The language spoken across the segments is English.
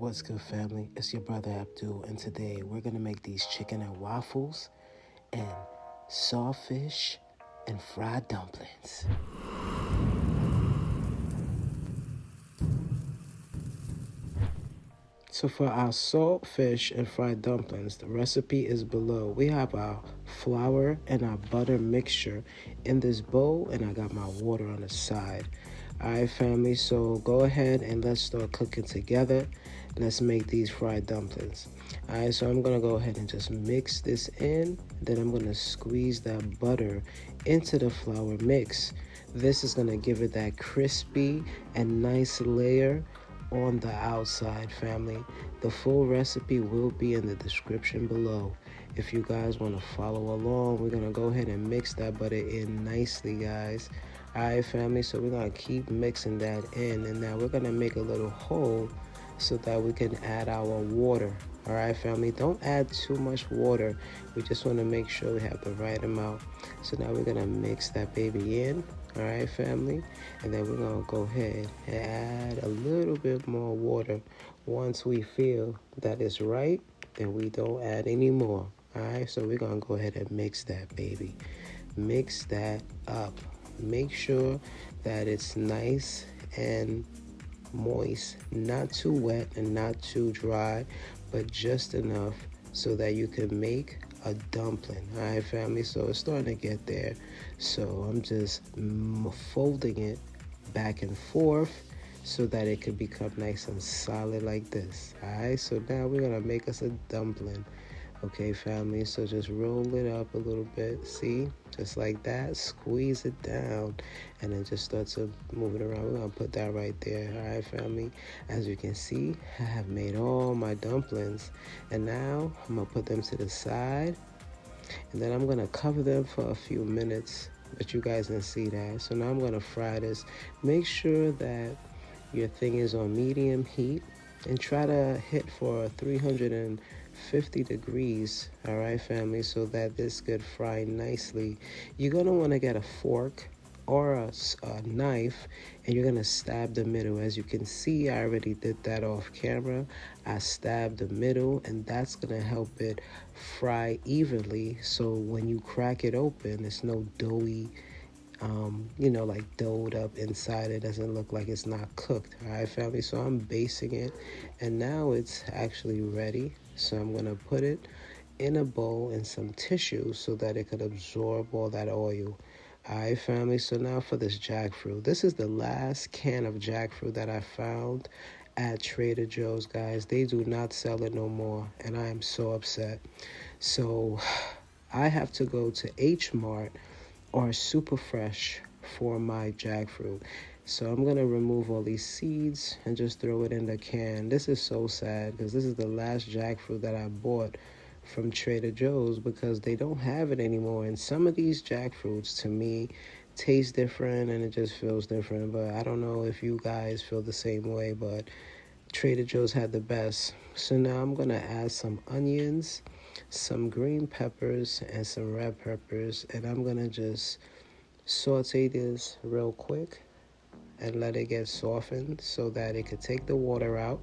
What's good, family? It's your brother Abdul, and today we're gonna make these chicken and waffles and sawfish and fried dumplings. So for our saltfish and fried dumplings, the recipe is below. We have our flour and our butter mixture in this bowl, and I got my water on the side. Alright, family, so go ahead and let's start cooking together. Let's make these fried dumplings. Alright, so I'm gonna go ahead and just mix this in. Then I'm gonna squeeze that butter into the flour mix. This is gonna give it that crispy and nice layer on the outside, family. The full recipe will be in the description below. If you guys want to follow along, we're going to go ahead and mix that butter in nicely, guys. Alright, family, so we're going to keep mixing that in, and now we're going to make a little hole so that we can add our water. Alright, family, don't add too much water. We just want to make sure we have the right amount. So now we're going to mix that baby in. Alright, family, and then we're going to go ahead and add a little bit more water. Once we feel that it's right, then we don't add any more. Alright, so we're going to go ahead and mix that, baby. Mix that up. Make sure that it's nice and moist, not too wet and not too dry, but just enough so that you can make a dumpling. All right, family, so it's starting to get there. So I'm just folding it back and forth so that it could become nice and solid like this. All right, so now we're gonna make us a dumpling. Okay, family, so just roll it up a little bit, see, just like that. Squeeze it down and then just start to move it around. We're gonna put that right there. All right, family, as you can see, I have made all my dumplings, and now I'm gonna put them to the side, and then I'm gonna cover them for a few minutes, but you guys can see that. So now I'm gonna fry this. Make sure that your thing is on medium heat and try to hit for 350 degrees, all right, family, so that this could fry nicely. You're gonna want to get a fork or a knife, and you're gonna stab the middle. As you can see, I already did that off camera. I stabbed the middle, and that's gonna help it fry evenly, so when you crack it open, it's no doughy, like doughed up inside. It doesn't look like it's not cooked. All right, family, so I'm basting it, and now it's actually ready. So I'm gonna put it in a bowl and some tissue so that it could absorb all that oil. All right, family, so now for this jackfruit. This is the last can of jackfruit that I found at Trader Joe's, guys. They do not sell it no more, and I am so upset. So I have to go to H Mart or Super Fresh for my jackfruit. So I'm gonna remove all these seeds and just throw it in the can. This is so sad because this is the last jackfruit that I bought from Trader Joe's because they don't have it anymore. And some of these jackfruits to me taste different and it just feels different. But I don't know if you guys feel the same way, but Trader Joe's had the best. So now I'm gonna add some onions, some green peppers, and some red peppers, and I'm gonna just saute this real quick and let it get softened so that it could take the water out.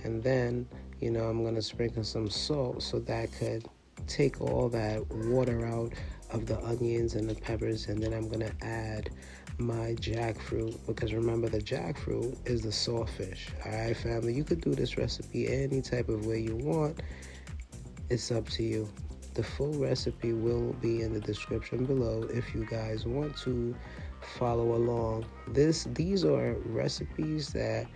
And then, I'm gonna sprinkle some salt so that could take all that water out of the onions and the peppers. And then I'm gonna add my jackfruit, because remember, the jackfruit is the sawfish. All right, family, you could do this recipe any type of way you want. It's up to you. The full recipe will be in the description below if you guys want to follow along. These are recipes that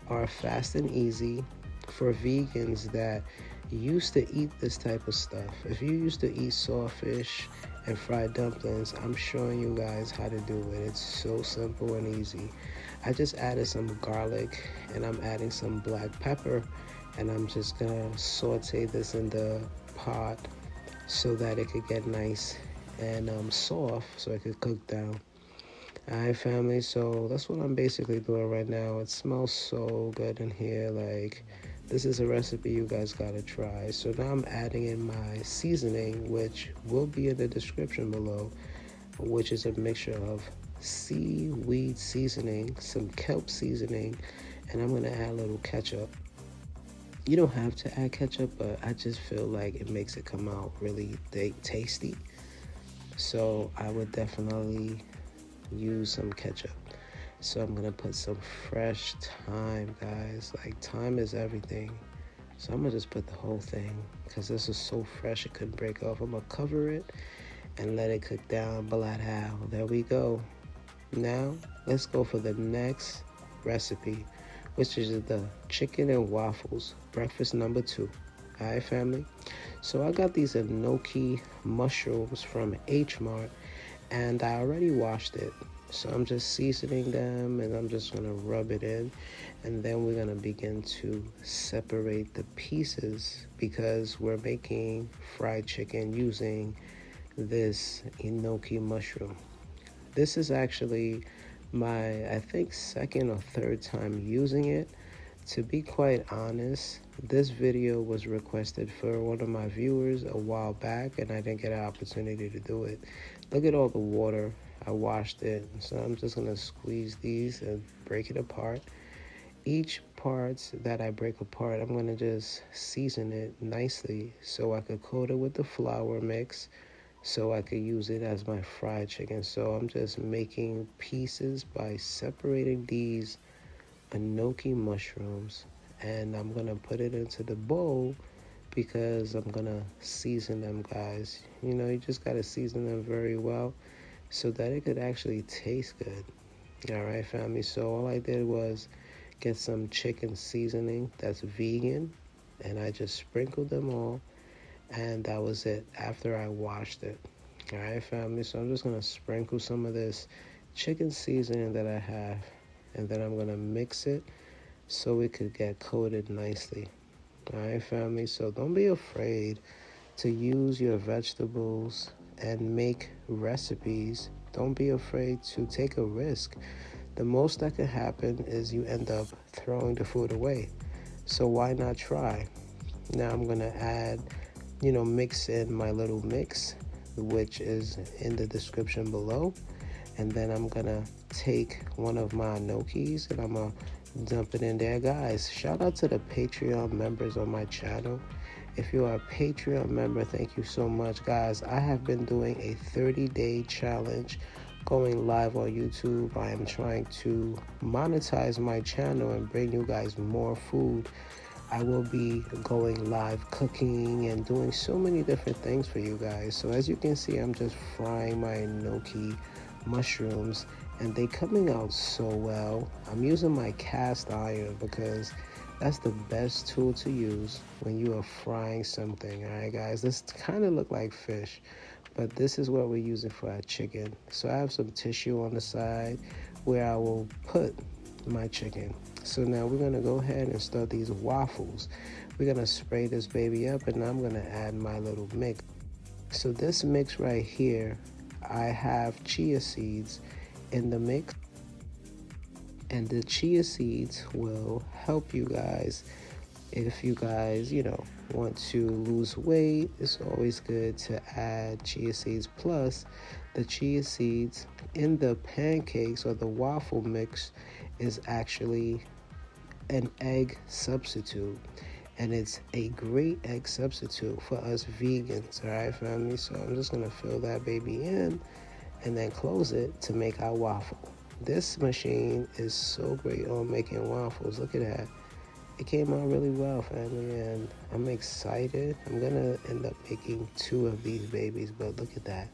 are fast and easy for vegans that used to eat this type of stuff. If you used to eat sawfish and fried dumplings, I'm showing you guys how to do it. It's so simple and easy. I just added some garlic and I'm adding some black pepper, and I'm just gonna saute this in the pot so that it could get nice and soft so it could cook down. Alright, family, so that's what I'm basically doing right now. It smells so good in here. Like, this is a recipe you guys gotta try. So now I'm adding in my seasoning, which will be in the description below, which is a mixture of seaweed seasoning, some kelp seasoning, and I'm gonna add a little ketchup. You don't have to add ketchup, but I just feel like it makes it come out really tasty. So I would definitely use some ketchup. So I'm gonna put some fresh thyme, guys. Like, thyme is everything. So I'm gonna just put the whole thing because this is so fresh it couldn't break off. I'm gonna cover it and let it cook down. Blood how. There we go. Now let's go for the next recipe, which is the chicken and waffles breakfast number 2. All right, family. So I got these Enoki mushrooms from H Mart, and I already washed it. So I'm just seasoning them, and I'm just gonna rub it in, and then we're gonna begin to separate the pieces because we're making fried chicken using this Enoki mushroom. This is actually my, I think, second or third time using it. To be quite honest, this video was requested for one of my viewers a while back, and I didn't get an opportunity to do it. Look at all the water. I washed it, so I'm just gonna squeeze these and break it apart. Each part that I break apart, I'm gonna just season it nicely so I could coat it with the flour mix so I could use it as my fried chicken. So I'm just making pieces by separating these Enoki mushrooms, and I'm gonna put it into the bowl because I'm gonna season them, guys. You know, you just gotta season them very well so that it could actually taste good. All right, family. So all I did was get some chicken seasoning that's vegan, and I just sprinkled them all, and that was it after I washed it. All right, family. So I'm just gonna sprinkle some of this chicken seasoning that I have, and then I'm gonna mix it so it could get coated nicely. All right, family. So don't be afraid to use your vegetables and make recipes. Don't be afraid to take a risk. The most that could happen is you end up throwing the food away. So why not try? Now I'm gonna add, mix in my little mix, which is in the description below. And then I'm gonna take one of my Enokis and I'm gonna dump it in there, guys. Shout out to the Patreon members on my channel. If you are a Patreon member, thank you so much, guys. I have been doing a 30-day challenge going live on YouTube. I am trying to monetize my channel and bring you guys more food. I will be going live cooking and doing so many different things for you guys. So as you can see, I'm just frying my Enoki mushrooms and they coming out so well. I'm using my cast iron because that's the best tool to use when you are frying something. All right, guys, this kind of look like fish, but this is what we're using for our chicken. So I have some tissue on the side where I will put my chicken. So now we're gonna go ahead and start these waffles. We're gonna spray this baby up, and I'm gonna add my little mix. So this mix right here, I have chia seeds in the mix, and the chia seeds will help you guys if you guys, want to lose weight. It's always good to add chia seeds. Plus, the chia seeds in the pancakes or the waffle mix is actually an egg substitute, and it's a great egg substitute for us vegans. All right, family. So I'm just gonna fill that baby in and then close it to make our waffle. This machine is so great on making waffles. Look at that. It came out really well, family, and I'm excited. I'm gonna end up making 2 of these babies, but look at that.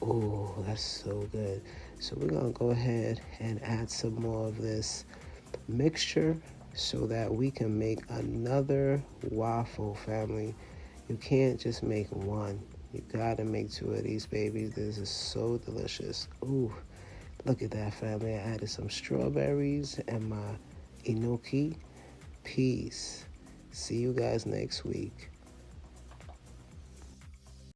Oh, that's so good. So we're gonna go ahead and add some more of this mixture so that we can make another waffle, family. You can't just make one. You gotta make 2 of these babies. This is so delicious. Ooh, look at that, family. I added some strawberries and my Enoki. Peace. See you guys next week.